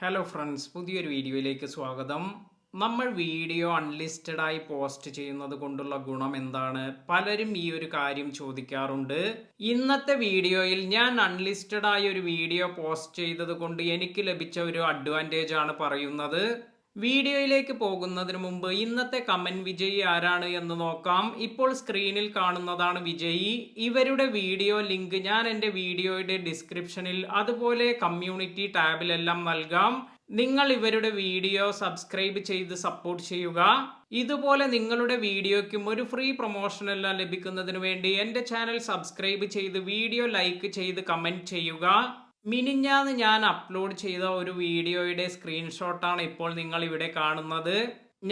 Hello friends, പുതിയൊരു വീഡിയോയിലേക്ക് സ്വാഗതം. നമ്മൾ വീഡിയോ അൺലിസ്റ്റഡ് ആയി പോസ്റ്റ് ചെയ്യുന്നത് കൊണ്ടുള്ള ഗുണം എന്താണ്? പലരും ഈ ഒരു കാര്യം ചോദിക്കാറുണ്ട്. ഇന്നത്തെ വീഡിയോയിൽ ഞാൻ അൺലിസ്റ്റഡ് ആയി ഒരു വീഡിയോ പോസ്റ്റ് ചെയ്തത് കൊണ്ട് എനിക്ക് ലഭിച്ച ഒരു അഡ്വാൻറ്റേജ് ആണ് പറയുന്നത്. വീഡിയോയിലേക്ക് പോകുന്നതിന് മുമ്പ് ഇന്നത്തെ കമന്റ് വിജയി ആരാണ് എന്ന് നോക്കാം. ഇപ്പോൾ സ്ക്രീനിൽ കാണുന്നതാണ് വിജയി. ഇവരുടെ വീഡിയോ ലിങ്ക് ഞാൻ എൻ്റെ വീഡിയോയുടെ ഡിസ്ക്രിപ്ഷനിൽ അതുപോലെ കമ്മ്യൂണിറ്റി ടാബിലെല്ലാം നൽകാം. നിങ്ങൾ ഇവരുടെ വീഡിയോ സബ്സ്ക്രൈബ് ചെയ്ത് സപ്പോർട്ട് ചെയ്യുക. ഇതുപോലെ നിങ്ങളുടെ വീഡിയോയ്ക്കും ഒരു ഫ്രീ പ്രൊമോഷൻ എല്ലാം ലഭിക്കുന്നതിന് വേണ്ടി എൻ്റെ ചാനൽ സബ്സ്ക്രൈബ് ചെയ്ത് വീഡിയോ ലൈക്ക് ചെയ്ത് കമന്റ് ചെയ്യുക. മിനിഞ്ഞാന്ന് ഞാൻ അപ്ലോഡ് ചെയ്ത ഒരു വീഡിയോയുടെ സ്ക്രീൻഷോട്ടാണ് ഇപ്പോൾ നിങ്ങൾ ഇവിടെ കാണുന്നത്.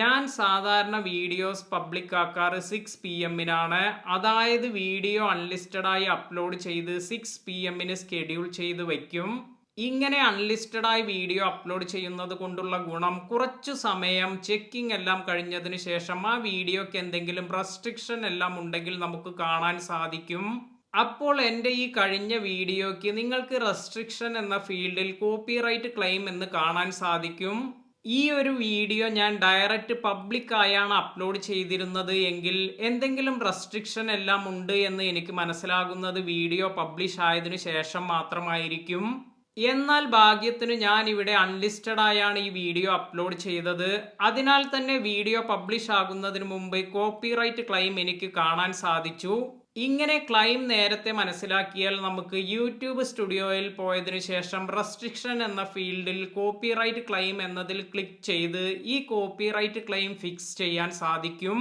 ഞാൻ സാധാരണ വീഡിയോസ് പബ്ലിക് ആക്കാറ് 6 PM അതായത് വീഡിയോ അൺലിസ്റ്റഡ് ആയി അപ്ലോഡ് ചെയ്ത് 6 PM സ്കെഡ്യൂൾ ചെയ്ത് വയ്ക്കും. ഇങ്ങനെ അൺലിസ്റ്റഡ് ആയി വീഡിയോ അപ്ലോഡ് ചെയ്യുന്നത് കൊണ്ടുള്ള ഗുണം, കുറച്ചു സമയം ചെക്കിംഗ് എല്ലാം കഴിഞ്ഞതിന് ശേഷം ആ വീഡിയോക്ക് എന്തെങ്കിലും റെസ്ട്രിക്ഷൻ എല്ലാം ഉണ്ടെങ്കിൽ നമുക്ക് കാണാൻ സാധിക്കും. അപ്പോൾ എൻ്റെ ഈ കഴിഞ്ഞ വീഡിയോയ്ക്ക് നിങ്ങൾക്ക് റെസ്ട്രിക്ഷൻ എന്ന ഫീൽഡിൽ കോപ്പിറൈറ്റ് ക്ലെയിം എന്ന് കാണാൻ സാധിക്കും. ഈ ഒരു വീഡിയോ ഞാൻ ഡയറക്റ്റ് പബ്ലിക് ആയാണ് അപ്ലോഡ് ചെയ്തിരുന്നത് എങ്കിൽ എന്തെങ്കിലും റെസ്ട്രിക്ഷൻ എല്ലാം ഉണ്ട് എന്ന് എനിക്ക് മനസ്സിലാകുന്നത് വീഡിയോ പബ്ലിഷ് ആയതിനു ശേഷം മാത്രമായിരിക്കും. എന്നാൽ ഭാഗ്യത്തിന് ഞാൻ ഇവിടെ അൺലിസ്റ്റഡ് ആയാണ് ഈ വീഡിയോ അപ്ലോഡ് ചെയ്തത്. അതിനാൽ തന്നെ വീഡിയോ പബ്ലിഷ് ആകുന്നതിന് മുമ്പ് കോപ്പിറൈറ്റ് ക്ലെയിം എനിക്ക് കാണാൻ സാധിച്ചു. ഇങ്ങനെ ക്ലെയിം നേരത്തെ മനസ്സിലാക്കിയാൽ നമുക്ക് യൂട്യൂബ് സ്റ്റുഡിയോയിൽ പോയതിനു ശേഷം റെസ്ട്രിക്ഷൻ എന്ന ഫീൽഡിൽ കോപ്പിറൈറ്റ് ക്ലെയിം എന്നതിൽ ക്ലിക്ക് ചെയ്ത് ഈ കോപ്പിറൈറ്റ് ക്ലെയിം ഫിക്സ് ചെയ്യാൻ സാധിക്കും.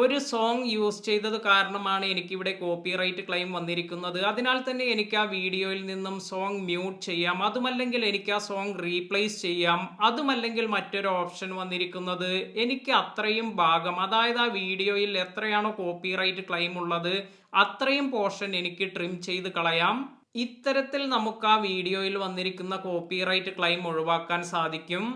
ഒരു സോങ് യൂസ് ചെയ്തത് കാരണമാണ് എനിക്കിവിടെ കോപ്പിറൈറ്റ് ക്ലെയിം വന്നിരിക്കുന്നത്. അതിനാൽ തന്നെ എനിക്ക് ആ വീഡിയോയിൽ നിന്നും സോങ് മ്യൂട്ട് ചെയ്യാം. അതുമല്ലെങ്കിൽ എനിക്ക് ആ സോങ് റീപ്ലേസ് ചെയ്യാം. അതുമല്ലെങ്കിൽ മറ്റൊരു ഓപ്ഷൻ വന്നിരിക്കുന്നത്, എനിക്ക് അത്രയും ഭാഗം, അതായത് ആ വീഡിയോയിൽ എത്രയാണോ കോപ്പിറൈറ്റ് ക്ലെയിം ഉള്ളത് അത്രയും പോർഷൻ എനിക്ക് ട്രിം ചെയ്ത് കളയാം. ഇത്തരത്തിൽ നമുക്ക് ആ വീഡിയോയിൽ വന്നിരിക്കുന്ന കോപ്പിറൈറ്റ് ക്ലെയിം ഒഴിവാക്കാൻ സാധിക്കും.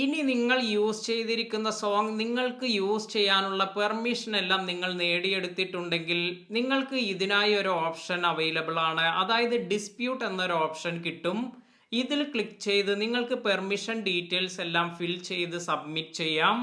ഇനി നിങ്ങൾ യൂസ് ചെയ്തിരിക്കുന്ന സോങ് നിങ്ങൾക്ക് യൂസ് ചെയ്യാനുള്ള പെർമിഷൻ എല്ലാം നിങ്ങൾ നേടിയെടുത്തിട്ടുണ്ടെങ്കിൽ നിങ്ങൾക്ക് ഇതിനായി ഒരു ഓപ്ഷൻ അവൈലബിൾ ആണ്. അതായത് ഡിസ്പ്യൂട്ട് എന്നൊരു ഓപ്ഷൻ കിട്ടും. ഇതിൽ ക്ലിക്ക് ചെയ്ത് നിങ്ങൾക്ക് പെർമിഷൻ ഡീറ്റെയിൽസ് എല്ലാം ഫിൽ ചെയ്ത് സബ്മിറ്റ് ചെയ്യാം.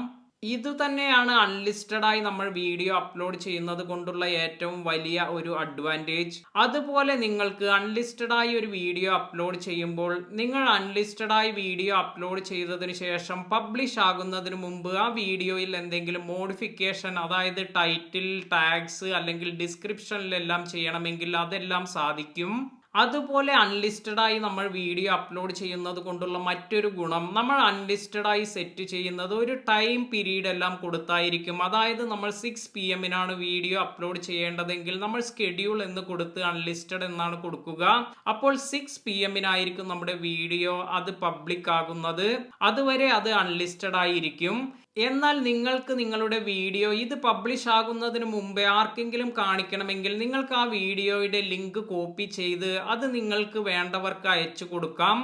ഇത് തന്നെയാണ് അൺലിസ്റ്റഡ് ആയി നമ്മൾ വീഡിയോ അപ്ലോഡ് ചെയ്യുന്നത് കൊണ്ടുള്ള ഏറ്റവും വലിയ ഒരു അഡ്വാൻറ്റേജ്. അതുപോലെ നിങ്ങൾക്ക് അൺലിസ്റ്റഡ് ആയി ഒരു വീഡിയോ അപ്ലോഡ് ചെയ്യുമ്പോൾ നിങ്ങൾ അൺലിസ്റ്റഡ് ആയി വീഡിയോ അപ്ലോഡ് ചെയ്തതിനു ശേഷം പബ്ലിഷ് ആകുന്നതിന് മുമ്പ് ആ വീഡിയോയിൽ എന്തെങ്കിലും മോഡിഫിക്കേഷൻ, അതായത് ടൈറ്റിൽ, ടാഗ്സ് അല്ലെങ്കിൽ ഡിസ്ക്രിപ്ഷനിലെല്ലാം ചെയ്യണമെങ്കിൽ അതെല്ലാം സാധിക്കും. അതുപോലെ അൺലിസ്റ്റഡ് ആയി നമ്മൾ വീഡിയോ അപ്ലോഡ് ചെയ്യുന്നത് കൊണ്ടുള്ള മറ്റൊരു ഗുണം, നമ്മൾ അൺലിസ്റ്റഡ് ആയി സെറ്റ് ചെയ്യുന്നത് ഒരു ടൈം പീരീഡ് എല്ലാം കൊടുത്തായിരിക്കും. അതായത് നമ്മൾ 6 PM വീഡിയോ അപ്ലോഡ് ചെയ്യേണ്ടതെങ്കിൽ നമ്മൾ സ്കെഡ്യൂൾ എന്ന് കൊടുത്ത് അൺലിസ്റ്റഡ് എന്നാണ് കൊടുക്കുക. അപ്പോൾ 6 PM നമ്മുടെ വീഡിയോ അത് പബ്ലിക് ആകുന്നത്. അതുവരെ അത് അൺലിസ്റ്റഡ് ആയിരിക്കും. എന്നാൽ നിങ്ങൾക്ക് നിങ്ങളുടെ വീഡിയോ ഇത് പബ്ലിഷ് ആകുന്നതിന് മുമ്പേ ആർക്കെങ്കിലും കാണിക്കണമെങ്കിൽ നിങ്ങൾക്ക് ആ വീഡിയോയുടെ ലിങ്ക് കോപ്പി ചെയ്ത് അത് നിങ്ങൾക്ക് വേണ്ടവർക്ക് അയച്ചു കൊടുക്കാം.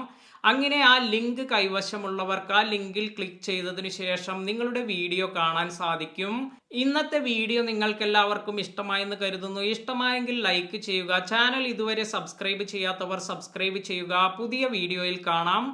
അങ്ങനെ ആ ലിങ്ക് കൈവശമുള്ളവർക്ക് ആ ലിങ്കിൽ ക്ലിക്ക് ചെയ്തതിനു ശേഷം നിങ്ങളുടെ വീഡിയോ കാണാൻ സാധിക്കും. ഇന്നത്തെ വീഡിയോ നിങ്ങൾക്ക് എല്ലാവർക്കും ഇഷ്ടമായെന്ന് കരുതുന്നു. ഇഷ്ടമായെങ്കിൽ ലൈക്ക് ചെയ്യുക. ചാനൽ ഇതുവരെ സബ്സ്ക്രൈബ് ചെയ്യാത്തവർ സബ്സ്ക്രൈബ് ചെയ്യുക. പുതിയ വീഡിയോയിൽ കാണാം.